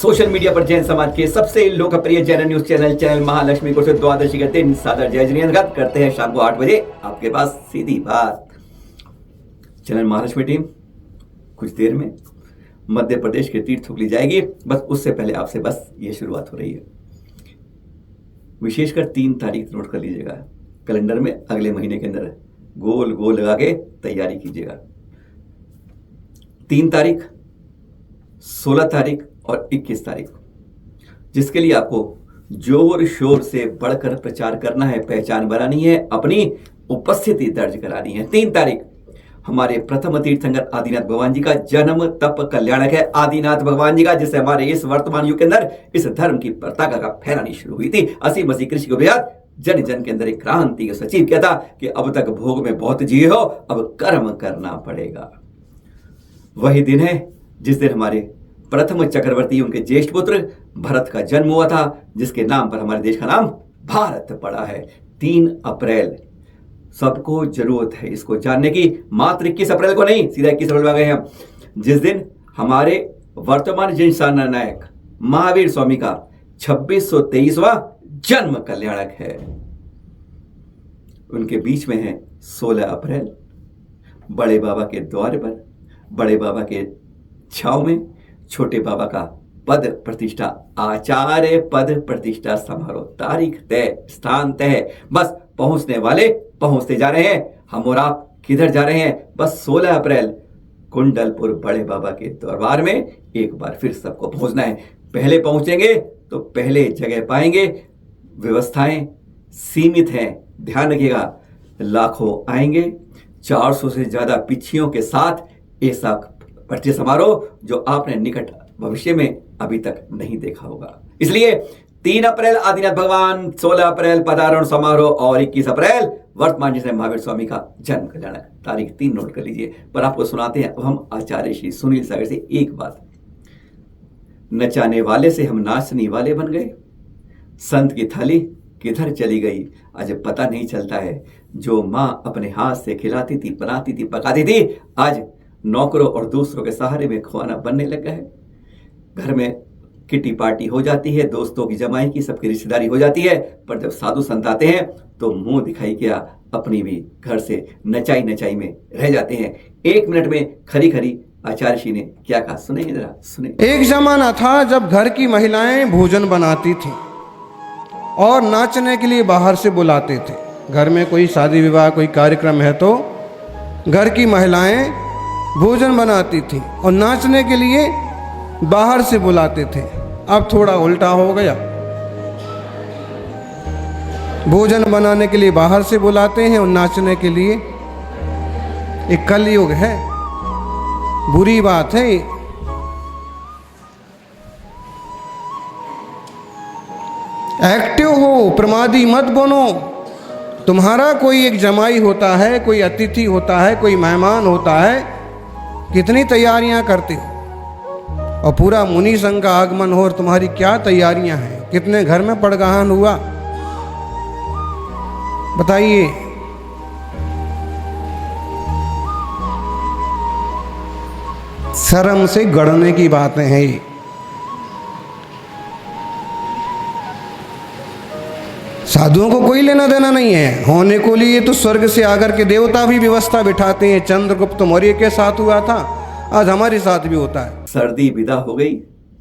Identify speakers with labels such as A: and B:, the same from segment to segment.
A: Social media पर जैन समाज के सबसे लोकप्रिय जैन न्यूज चैनल महालक्ष्मी को द्वादशी के दिन सादर जय जयंत करते हैं शाम को 8 बजे आपके पास सीधी बात। चैनल महालक्ष्मी टीम कुछ देर में मध्य प्रदेश के तीर्थ ली जाएगी। बस उससे पहले आपसे बस ये शुरुआत हो रही है। विशेषकर 3 तारीख नोट कर लीजिएगा, कैलेंडर में अगले महीने के अंदर गोल गोल लगा के तैयारी कीजिएगा। 3 तारीख, 16 तारीख और 21 तारीख, जिसके लिए आपको जोर शोर से बढ़कर प्रचार करना है, पहचान बनानी है, अपनी उपस्थिति दर्ज करानी है। 3 तारीख हमारे प्रथम तीर्थंकर आदिनाथ भगवान जी का जन्म तप कल्याणक है। आदिनाथ भगवान जी का, जिससे हमारे इस वर्तमान युग के अंदर इस धर्म की पताका का फैलानी शुरू हुई थी। असी मसीह कृष्ण को बेहद जन जन के अंदर एक क्रांति का सचिव किया था कि अब तक भोग में बहुत जिए हो, अब कर्म करना पड़ेगा। वही दिन है जिस दिन हमारे प्रथम चक्रवर्ती, उनके ज्येष्ठ पुत्र भरत का जन्म हुआ था, जिसके नाम पर हमारे देश का नाम भारत पड़ा है। 3 अप्रैल सबको जरूरत है इसको जानने की। मात्र 21 अप्रैल को नहीं, सीधा 21 अप्रैल में आ गए हम, जिस दिन हमारे वर्तमान जैन सेना नायक महावीर स्वामी का 2623वां जन्म कल्याणक है। उनके बीच में है 16 अप्रैल, बड़े बाबा के द्वार पर, बड़े बाबा के छाव में छोटे बाबा का पद प्रतिष्ठा, आचार्य पद प्रतिष्ठा समारोह। तारीख तय, स्थान तय, बस पहुंचने वाले पहुंचते जा रहे हैं। हम और आप किधर जा रहे हैं? बस 16 अप्रैल कुंडलपुर बड़े बाबा के दरबार में एक बार फिर सबको पहुंचना है। पहले पहुंचेंगे तो पहले जगह पाएंगे। व्यवस्थाएं सीमित हैं, ध्यान रखिएगा। लाखों आएंगे, 400 से ज्यादा पिछियों के साथ ऐसा परिचय समारोह जो आपने निकट भविष्य में अभी तक नहीं देखा होगा। इसलिए 3 अप्रैल आदिनाथ भगवान, 16 अप्रैल पदारोहण समारोह और 21 अप्रैल वर्तमान जिसने महावीर स्वामी का जन्म कल्याणक। तारीख 3 नोट कर लीजिए। पर आपको सुनाते हैं अब हम आचार्य श्री सुनील सागर से एक बात। नचाने वाले से हम नाचने वाले बन गए, संत की थाली किधर चली गई आज पता नहीं चलता है। जो माँ अपने हाथ से खिलाती थी, बनाती थी, पकाती थी, आज नौकरों और दूसरों के सहारे में खाना बनने लगा है। घर में किटी पार्टी हो जाती है, दोस्तों की जमाई की, सबकी रिश्तेदारी हो जाती है, पर जब साधु संत आते हैं तो मुंह दिखाई क्या, अपनी भी घर से नचाई नचाई में रह जाते हैं। 1 मिनट में खरी खरी आचार्य श्री ने क्या कहा, सुनेंगे जरा, सुने।
B: एक जमाना था जब घर की महिलाएं भोजन बनाती थी और नाचने के लिए बाहर से बुलाते थे। घर में कोई शादी विवाह, कोई कार्यक्रम है तो घर की महिलाएं भोजन बनाती थी और नाचने के लिए बाहर से बुलाते थे। अब थोड़ा उल्टा हो गया, भोजन बनाने के लिए बाहर से बुलाते हैं और नाचने के लिए। एक कलयुग है, बुरी बात है। एक्टिव हो, प्रमादी मत बनो। तुम्हारा कोई एक जमाई होता है, कोई अतिथि होता है, कोई मेहमान होता है, कितनी तैयारियां करते हो, और पूरा मुनि संघ का आगमन हो और तुम्हारी क्या तैयारियां हैं। कितने घर में पड़गाहन हुआ बताइए। शर्म से गड़ने की बातें हैं ये। साधुओं को कोई लेना देना नहीं है। होने को लिए तो स्वर्ग से आकर के देवता भी व्यवस्था बिठाते हैं। चंद्रगुप्त मौर्य के साथ हुआ था, आज हमारे साथ भी होता है।
A: सर्दी विदा हो गई,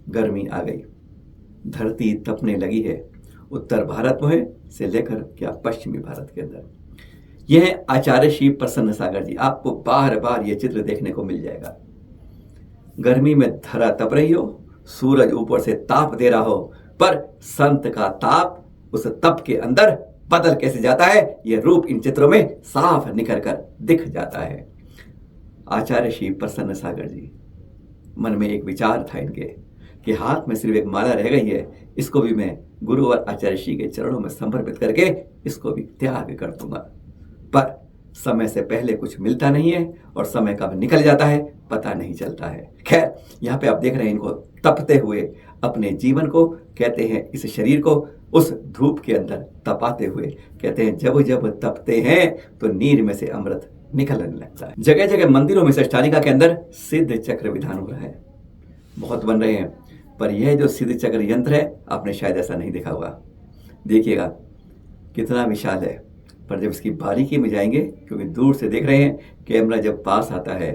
A: गर्मी आ गई, धरती तपने लगी है। उत्तर भारत में से लेकर क्या पश्चिमी भारत के अंदर। यह है आचार्य श्री प्रसन्न सागर जी। आपको बार बार यह चित्र देखने को मिल जाएगा। गर्मी में धरा तप रही हो, सूरज ऊपर से ताप दे रहा हो, पर संत का ताप उस तप के अंदर बदल कैसे जाता है, यह रूप इन चित्रों में साफ निकल कर दिख जाता है। आचार्य श्री प्रसन्न सागर जी, मन में एक विचार था इनके कि हाथ में सिर्फ एक माला रह गई है, इसको भी मैं गुरु और आचार्य श्री के चरणों में समर्पित करके इसको भी त्याग कर दूंगा। पर समय से पहले कुछ मिलता नहीं है और समय कब निकल जाता है पता नहीं चलता है। खैर, यहाँ पे आप देख रहे हैं इनको तपते हुए, अपने जीवन को, कहते हैं इस शरीर को उस धूप के अंदर तपाते हुए। कहते हैं जब जब तपते हैं तो नीर में से अमृत निकलने लगता है। जगह जगह मंदिरों में से अष्टालिका के अंदर सिद्ध चक्र विधान हो रहा है, बहुत बन रहे हैं। पर यह जो सिद्ध चक्र यंत्र है आपने शायद ऐसा नहीं देखा होगा। देखिएगा कितना विशाल है, पर जब इसकी बारीकी में जाएंगे, क्योंकि दूर से देख रहे हैं, कैमरा जब पास आता है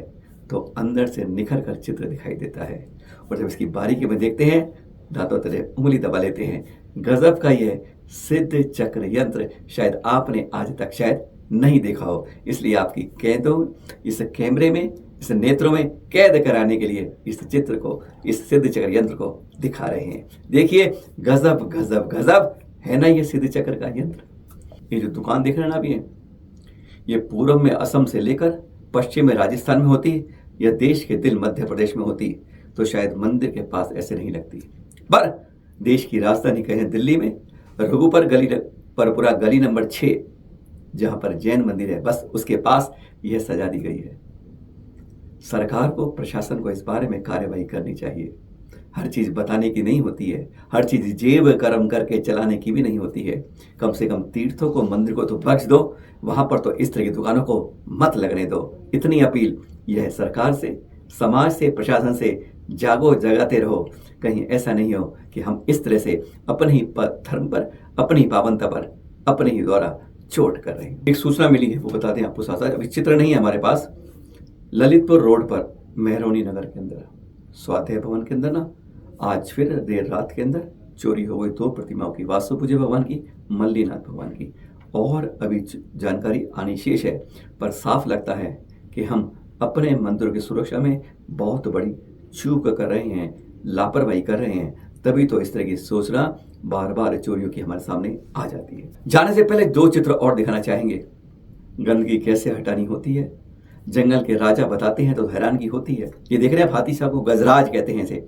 A: तो अंदर से निखर कर चित्र दिखाई देता है, और जब इसकी बारीकी में देखते हैं दांतों तले उंगली दबा लेते हैं। गजब का यह सिद्ध चक्र यंत्र शायद आपने आज तक शायद नहीं देखा हो, इसलिए आपकी कैदों इस कैमरे में, इस नेत्रों में कैद कराने के लिए इस चित्र को, इस सिद्ध चक्र यंत्र को दिखा रहे हैं। देखिए गजब गजब गजब है ना ये सिद्ध चक्र का यंत्र। ये जो दुकान देख रहे हैं ना आप, ये पूर्व में असम से लेकर पश्चिम में राजस्थान में होती, या देश के दिल मध्य प्रदेश में होती तो शायद मंदिर के पास ऐसे नहीं लगती, पर देश की राजधानी कहें दिल्ली में रघुपर परपुरा गली नंबर 6 जहां पर जैन मंदिर है, बस उसके पास यह सजा दी गई है। सरकार को, प्रशासन को इस बारे में कार्यवाही करनी चाहिए। हर चीज बताने की नहीं होती है, हर चीज जेब कर्म करके चलाने की भी नहीं होती है। कम से कम तीर्थों को, मंदिर को तो बख्श दो, वहां पर तो इस तरह की दुकानों को मत लगने दो। इतनी अपील यह सरकार से, समाज से, प्रशासन से, जागो, जगाते रहो। कहीं ऐसा नहीं हो कि हम इस तरह से अपने ही धर्म पर, अपनी पावनता पर, अपने ही द्वारा चोट कर रहे हैं। एक सूचना मिली है, वो बता दें आपको साथ साथ। अभी चित्र नहीं है हमारे पास। ललितपुर रोड पर मेहरौनी नगर के अंदर स्वाध्याय भवन के अंदर ना आज फिर देर रात के अंदर चोरी हो गई 2 प्रतिमाओं की, वासु पूज्य भगवान की, मल्लीनाथ भगवान की। और अभी जानकारी आनी शेष है, पर साफ लगता है कि हम अपने मंदिरों की सुरक्षा में बहुत बड़ी चूक कर रहे हैं, लापरवाही कर रहे हैं। तभी तो इस तरह की सूचना बार बार चोरियों की हमारे सामने आ जाती है। जाने से पहले 2 चित्र और दिखाना चाहेंगे। गंदगी कैसे हटानी होती है, जंगल के राजा बताते हैं तो हैरानगी होती है। ये देख रहे हैं हाथी साहब को गजराज कहते हैं इसे।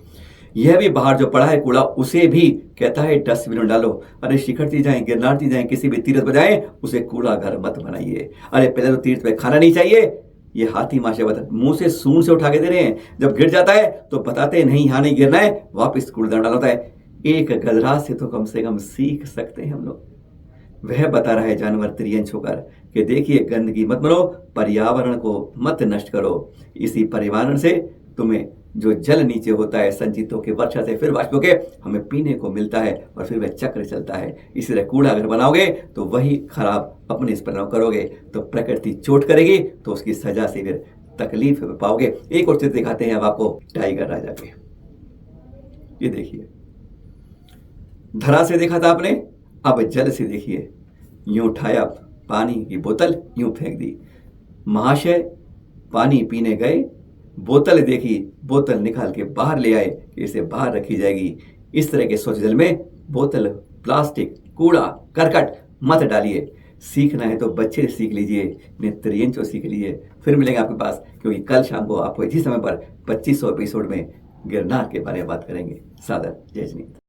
A: यह भी बाहर जो पड़ा है कूड़ा, उसे भी कहता है डस्टबिन में डालो। अरे शिखर जी जाएं, गिरनार जी जाएं, किसी भी तीर्थ पर जाएं, उसे कूड़ा घर मत बनाइए। अरे पहले तो तीर्थ पे खाना नहीं चाहिए। ये हाथी माशा बता मुंह से सूंड से उठा के दे रहे हैं, जब गिर जाता है तो बताते हैं नहीं यहाँ नहीं गिरना है, वापिस कूड़ादान डालता है। एक गजराज से तो कम से कम सीख सकते हैं हम लोग। वह बता रहा है जानवर त्रियंच होकर कि देखिए गंदगी मत बनो, पर्यावरण को मत नष्ट करो। इसी पर्यावरण से तुम्हें जो जल नीचे होता है संचित होकर वर्षा से फिर वाष्प होकर हमें पीने को मिलता है, और फिर वह चक्र चलता है। इसी तरह कूड़ा अगर बनाओगे तो वही खराब अपने इस परिणाम करोगे तो प्रकृति चोट करेगी, तो उसकी सजा से फिर तकलीफ पाओगे। एक और चित्र दिखाते हैं अब आपको टाइगर राजा के। ये देखिए, धरा से देखा था आपने, अब जल से देखिए। यूं उठाया पानी की बोतल, यूं फेंक दी। महाशय पानी पीने गए, बोतल देखी, बोतल निकाल के बाहर ले आए कि इसे बाहर रखी जाएगी। इस तरह के स्वच्छ जल में बोतल, प्लास्टिक, कूड़ा, करकट मत डालिए। सीखना है तो बच्चे से सीख लीजिए, त्रियंचो सीख लीजिए। फिर मिलेंगे आपके पास, क्योंकि कल शाम को आपको इसी समय पर 2500 एपिसोड में गिरनार के बारे में बात करेंगे। सादर जय जनीत।